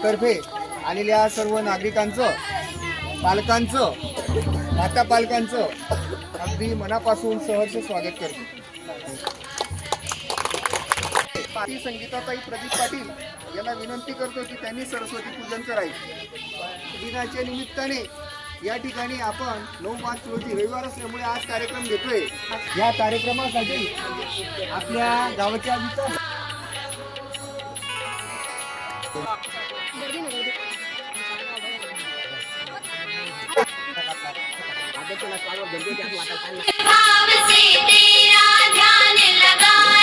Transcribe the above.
तर्फे आलेल्या सर्व नागरिकांचं, पालकांचं, माता पालकांचं अगदी मनापासून सहर्ष स्वागत करतो. संगीताताई प्रदीप पाटील यांना विनंती करतो की त्यांनी सरस्वती पूजन करायचे. दिनाच्या निमित्ताने या ठिकाणी आपण 9 मार्च रोजी रविवार असल्यामुळे आज कार्यक्रम घेतोय. या कार्यक्रमासाठी आपल्या गावाच्या भाव से तेरा ध्यान लगा